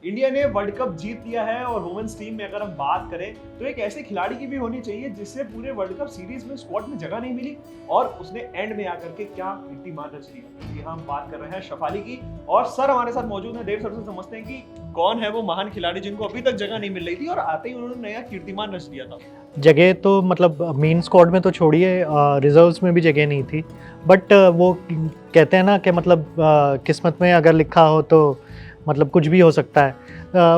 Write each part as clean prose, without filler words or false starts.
India ने world cup जीत लिया है और वुमेन्स टीम में अगर हम बात करें तो एक ऐसे खिलाड़ी की भी होनी चाहिए जिससे पूरे वर्ल्ड कप सीरीज में स्क्वाड में जगह नहीं मिली और उसने एंड में आकर के क्या कीर्तिमान रच लिया। ये हम बात कर रहे हैं शेफाली की और सर हमारे साथ मौजूद हैं। देव सर से समझते हैं कि कौन है वो महान खिलाड़ी जिनको अभी तक जगह नहीं मिल रही थी और आते ही उन्होंने नया कीर्तिमान रच दिया था। जगह तो मतलब मेन स्क्वाड में तो छोड़िए, रिजर्व्स में भी जगह नहीं थी। बट वो कहते हैं ना कि मतलब किस्मत में अगर लिखा हो तो मतलब कुछ भी हो सकता है।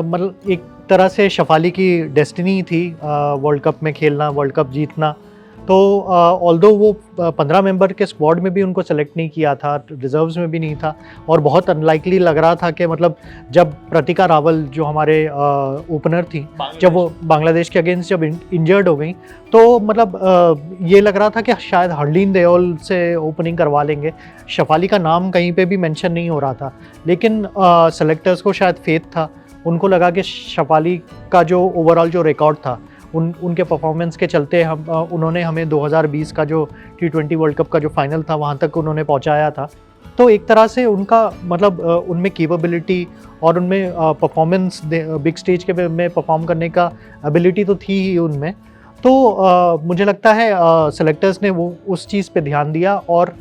मतलब एक तरह से शेफाली की डेस्टिनी थी वर्ल्ड कप में खेलना, वर्ल्ड कप जीतना। तो ऑल्दो वो 15 मेंबर के स्क्वाड में भी उनको सेलेक्ट नहीं किया था, रिजर्व्स में भी नहीं था और बहुत अनलाइकली लग रहा था कि मतलब जब प्रतिका रावल जो हमारे ओपनर थी, जब वो बांग्लादेश के अगेंस्ट जब इंजर्ड हो गई तो मतलब ये लग रहा था कि शायद हरलीन देओल से ओपनिंग करवा लेंगे। शेफाली का नाम कहीं पे भी मेंशन नहीं हो रहा था, लेकिन सेलेक्टर्स को शायद फेथ था। उनको लगा कि शेफाली का जो ओवरऑल जो रिकॉर्ड था उनके परफॉर्मेंस के चलते उन्होंने हमें 2020 का जो T20 वर्ल्ड कप का जो फाइनल था वहाँ तक उन्होंने पहुँचाया था। तो एक तरह से उनका मतलब उनमें कैपेबिलिटी और उनमें परफॉर्मेंस बिग स्टेज के में परफॉर्म करने का एबिलिटी तो थी ही उनमें। तो मुझे लगता है सेलेक्टर्स ने वो उस चीज़ पे ध्यान दिया। और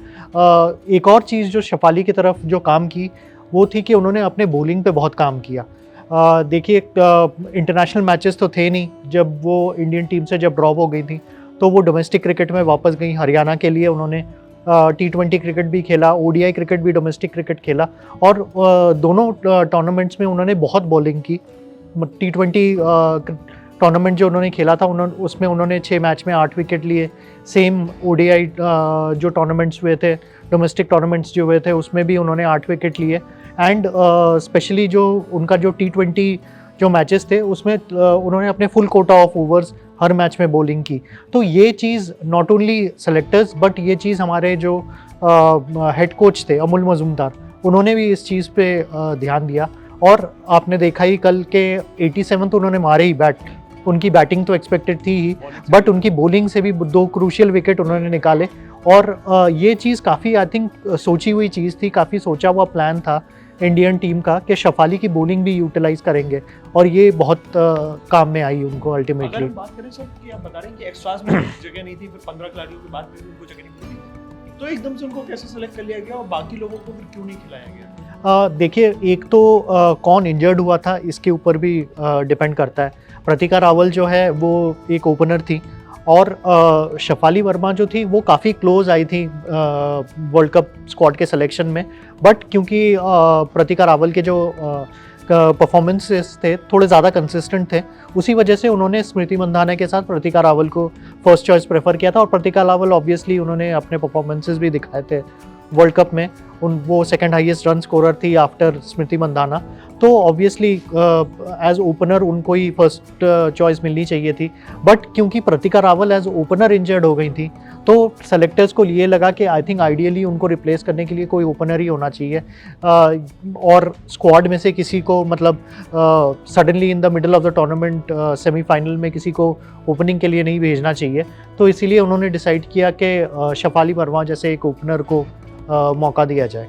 एक और चीज़ जो शेफाली की तरफ जो काम की वो थी कि उन्होंने अपने बॉलिंग पे बहुत काम किया। देखिए इंटरनेशनल मैचेस तो थे नहीं जब वो इंडियन टीम से जब ड्रॉप हो गई थी, तो वो डोमेस्टिक क्रिकेट में वापस गई हरियाणा के लिए। उन्होंने T20 क्रिकेट भी खेला, ODI क्रिकेट भी, डोमेस्टिक क्रिकेट खेला और दोनों टूर्नामेंट्स में उन्होंने बहुत बॉलिंग की। T20 टूर्नामेंट जो उन्होंने खेला था उसमें उन्होंने 6 मैच में 8 विकेट लिए। सेम ODI जो टूर्नामेंट्स हुए थे, डोमेस्टिक टूर्नामेंट्स जो हुए थे उसमें भी उन्होंने 8 विकेट लिए। एंड स्पेशली जो उनका जो T20 जो मैचेस थे उसमें उन्होंने अपने full Kota of overs her match में बॉलिंग की। तो ये चीज़ नॉट ओनली सेलेक्टर्स बट ये चीज़ हमारे जो हेड कोच थे अमूल मजूमदार, उन्होंने भी इस चीज़ पे ध्यान दिया। और आपने देखा ही कल के 87 तो उन्होंने मारे ही बैट। उनकी बैटिंग तो एक्सपेक्टेड थी ही, बट उनकी बॉलिंग से भी 2 क्रूशियल विकेट उन्होंने निकाले। और ये चीज़ काफ़ी आई थिंक सोची हुई चीज़ थी, काफ़ी सोचा हुआ प्लान था इंडियन टीम का कि शेफाली की बॉलिंग भी यूटिलाइज करेंगे और ये बहुत काम में आई उनको अल्टीमेटली। अगर हम बात करें सर कि आप बता रहे हैं कि एक्स्ट्रास में जगह नहीं थी, फिर 15 खिलाड़ियों की बात करें उनको जगह नहीं मिली, तो एकदम से उनको कैसे सेलेक्ट कर लिया गया और बाकी लोगों को फिर क्यों नहीं खिलाया गया? देखिए एक तो कौन इंजर्ड हुआ था इसके ऊपर भी डिपेंड करता है। प्रतिका रावल जो है वो एक ओपनर थी और शेफाली वर्मा जो थी वो काफ़ी क्लोज आई थी वर्ल्ड कप स्क्वाड के सिलेक्शन में। बट क्योंकि प्रतिका रावल के जो परफॉर्मेंसेस थे थोड़े ज़्यादा कंसिस्टेंट थे, उसी वजह से उन्होंने स्मृति मंधाना के साथ प्रतिका रावल को फर्स्ट चॉइस प्रेफर किया था। और प्रतिका रावल ऑब्वियसली उन्होंने अपने परफॉर्मेंसेस भी दिखाए थे वर्ल्ड कप में। वो सेकंड हाईएस्ट रन स्कोरर थी आफ्टर स्मृति मंधाना। तो ऑब्वियसली एज ओपनर उनको ही फर्स्ट चॉइस मिलनी चाहिए थी। बट क्योंकि Pratika Rawal as opener injured हो गई थी तो सेलेक्टर्स को ये लगा कि आई थिंक आइडियली उनको रिप्लेस करने के लिए कोई ओपनर ही होना चाहिए और स्क्वाड में से किसी को मतलब suddenly in the middle of the tournament semifinal में किसी को ओपनिंग के लिए नहीं भेजना चाहिए। तो इसीलिए उन्होंने डिसाइड किया कि शेफाली वर्मा जैसे एक ओपनर को मौका दिया जाए।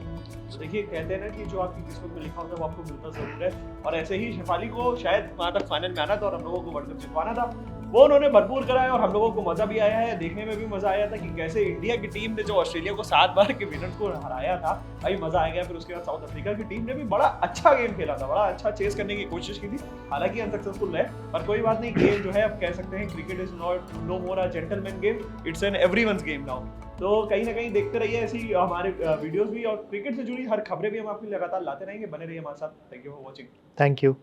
तो देखिए कहते हैं ना कि जो आपकी किस्मत में लिखा होता है वो आपको मिलता जरूर है और ऐसे ही शेफाली को शायद वहाँ तक फाइनल में आना था और हम लोगों को वर्ल्ड कप जितवाना था, वो उन्होंने भरपूर कराया और हम लोगों को मजा भी आया है। देखने में भी मजा आया था कि कैसे इंडिया की टीम ने जो ऑस्ट्रेलिया को 7 बार के विनर्स को हराया था, भाई मजा आ गया। फिर उसके बाद साउथ अफ्रीका की टीम ने भी बड़ा अच्छा गेम खेला था, बड़ा अच्छा चेस करने की कोशिश की थी, हालांकि अनसक्सेसफुल रहे, पर कोई बात नहीं। गेम जो है आप कह सकते हैं cricket is not know more a gentleman game, it's an everyone's game now. तो कहीं ना कहीं देखते रहिए ऐसी हमारे वीडियोस भी और क्रिकेट से जुड़ी हर खबरें भी हम आपके लिए लगातार लाते रहेंगे। बने रहिए हमारे साथ। Thank you for watching. Thank you.